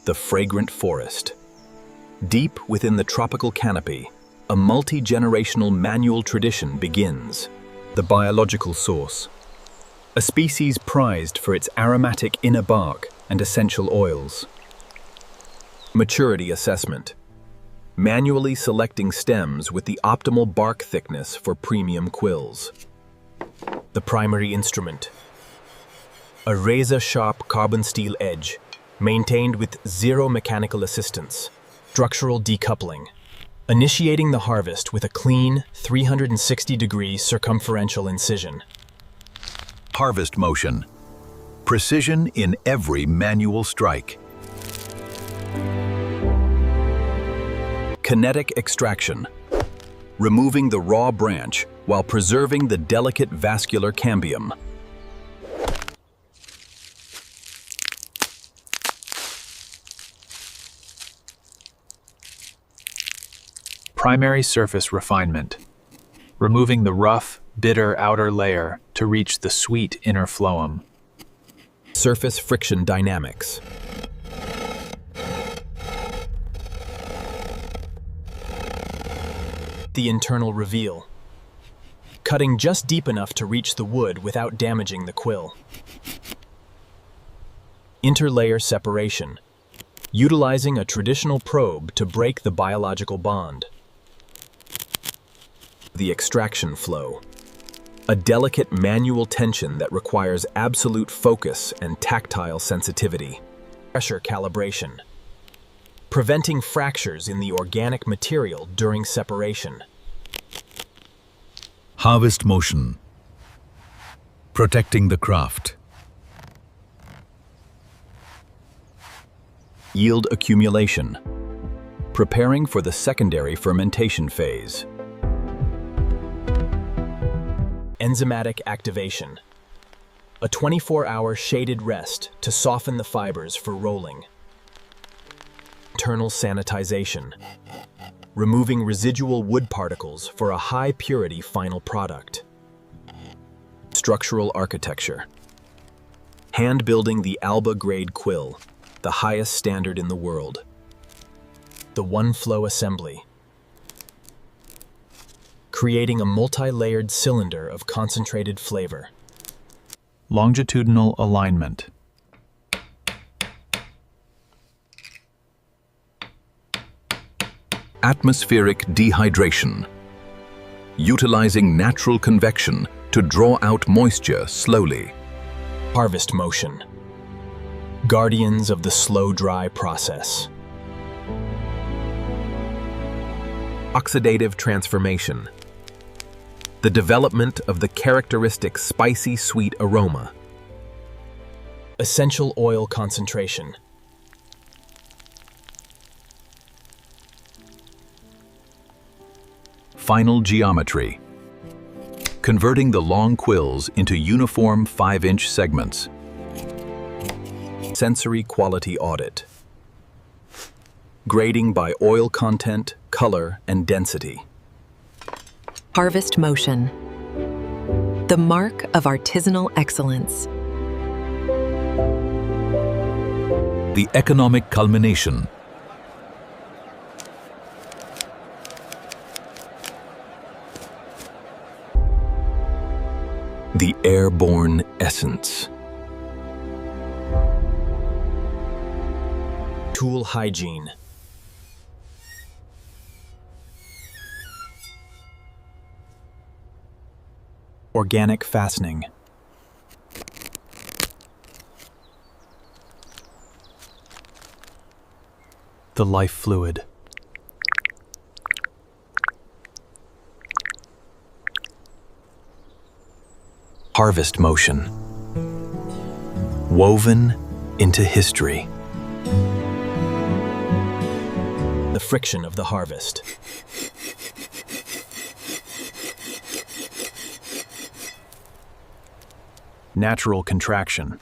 the Fragrant Forest. Deep within the tropical canopy, a multi-generational manual tradition begins. The biological source. A species prized for its aromatic inner bark and essential oils. Maturity assessment. Manually selecting stems with the optimal bark thickness for premium quills. The primary instrument. A razor-sharp carbon steel edge, maintained with zero mechanical assistance. Structural decoupling. Initiating the harvest with a clean 360-degree circumferential incision. Harvest motion. Precision in every manual strike. Kinetic extraction. Removing the raw branch while preserving the delicate vascular cambium. Primary surface refinement. Removing the rough, bitter outer layer to reach the sweet inner phloem. Surface friction dynamics. The internal reveal. Cutting just deep enough to reach the wood without damaging the quill. Interlayer separation. Utilizing a traditional probe to break the biological bond. The extraction flow. A delicate manual tension that requires absolute focus and tactile sensitivity. Pressure calibration. Preventing fractures in the organic material during separation. Harvest motion. Protecting the craft. Yield accumulation. Preparing for the secondary fermentation phase. Enzymatic activation. A 24-hour shaded rest to soften the fibers for rolling. Internal sanitization. Removing residual wood particles for a high-purity final product. Structural architecture. Hand-building the Alba grade quill, the highest standard in the world. The one-flow assembly. Creating a multi-layered cylinder of concentrated flavor. Longitudinal alignment. Atmospheric dehydration. Utilizing natural convection to draw out moisture slowly. Harvest motion. Guardians of the slow-dry process. Oxidative transformation. The development of the characteristic spicy sweet aroma. Essential oil concentration. Final geometry. Converting the long quills into uniform 5-inch segments. Sensory quality audit. Grading by oil content, color, and density. Harvest motion. The mark of artisanal excellence. The economic culmination. The airborne essence. Tool hygiene. Organic fastening. The life fluid. Harvest motion. Woven into history. The friction of the harvest. Natural contraction.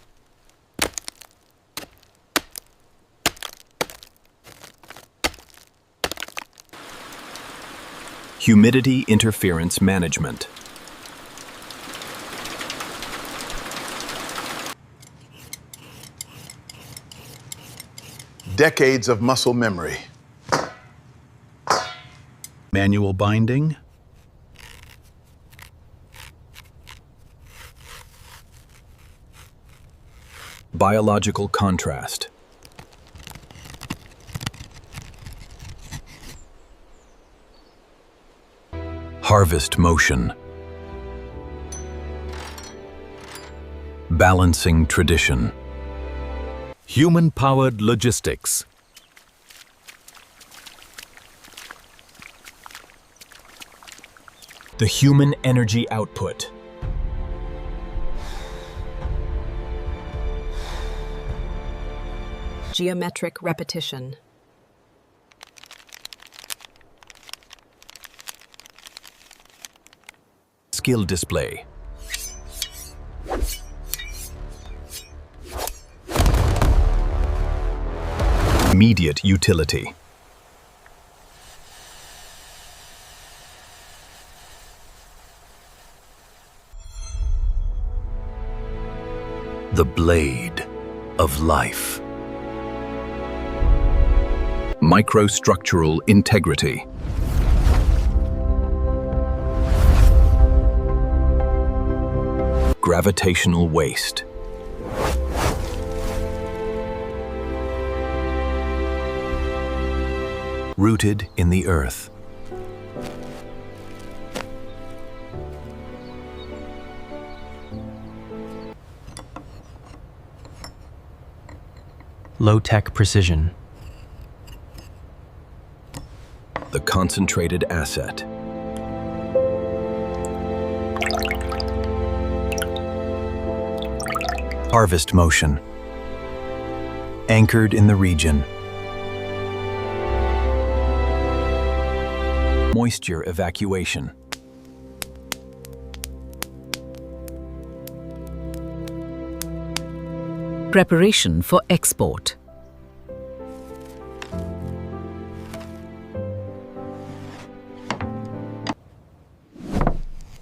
Humidity interference management. decades of muscle memory. Manual binding. Biological contrast. Harvest motion. Balancing tradition. Human-powered logistics. The human energy output. Geometric repetition. Skill display. Immediate utility. The blade of life. Microstructural integrity. Gravitational waste. Rooted in the earth. Low-tech precision. The concentrated asset. Harvest motion. Anchored in the region. Moisture evacuation. Preparation for export.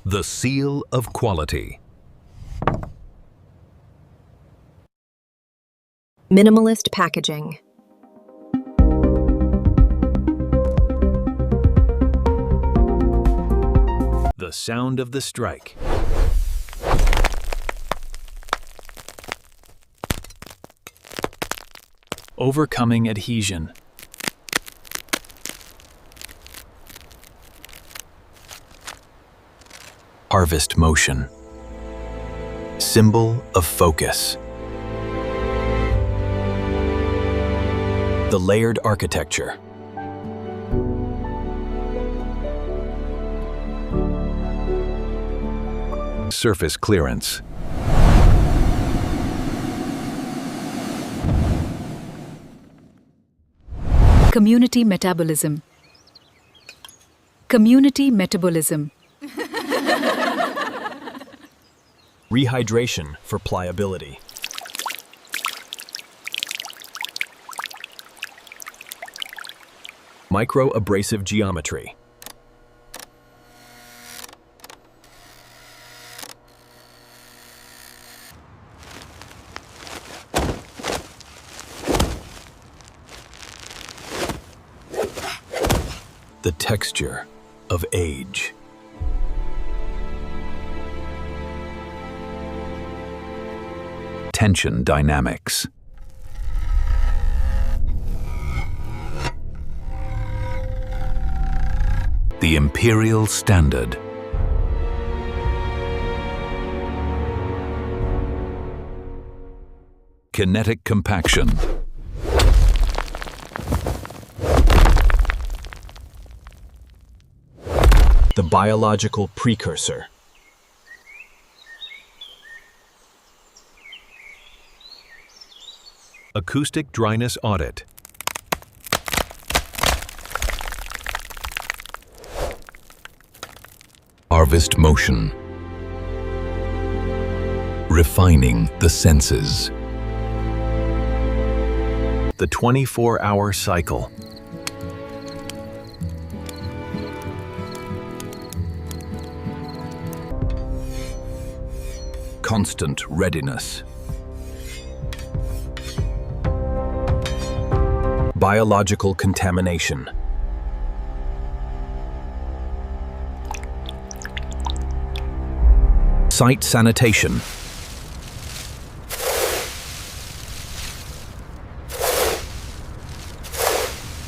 The seal of quality. Minimalist packaging. The sound of the strike. Overcoming adhesion. Harvest motion. Symbol of focus. The layered architecture. Surface clearance. Community metabolism. Community metabolism. Rehydration for pliability. Micro-abrasive geometry. The texture of age. Tension dynamics. The imperial standard. Kinetic compaction. The biological precursor. Acoustic dryness audit. Harvest motion. Refining the senses. The 24-hour cycle. Constant readiness. Biological contamination. Site sanitation.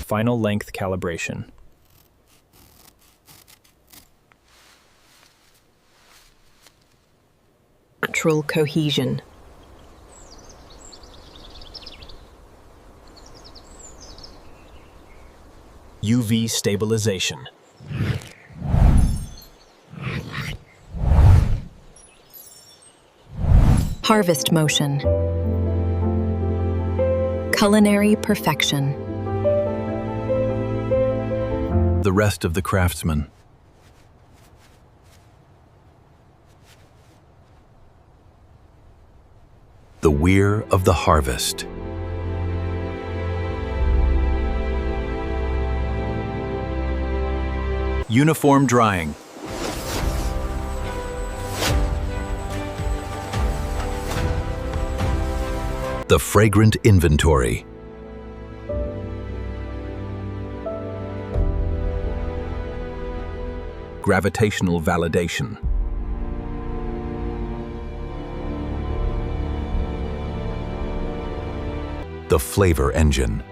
Final length calibration. Natural cohesion. UV stabilization. Harvest motion. Culinary perfection. The rest of the craftsman. The weir of the harvest. Uniform drying. The fragrant inventory. Gravitational validation. The flavor engine.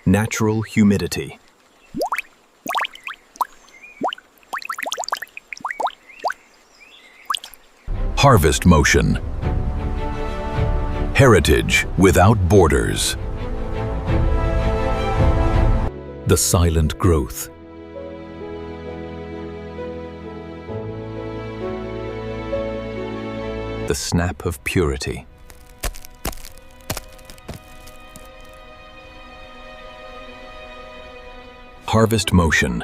Natural humidity. Harvest motion. Heritage without borders. The silent growth. The snap of purity. Harvest motion.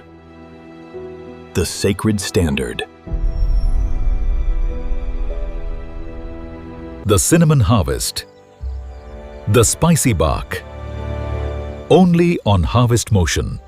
The sacred standard. The cinnamon harvest. The spicy bark. Only on Harvest Motion.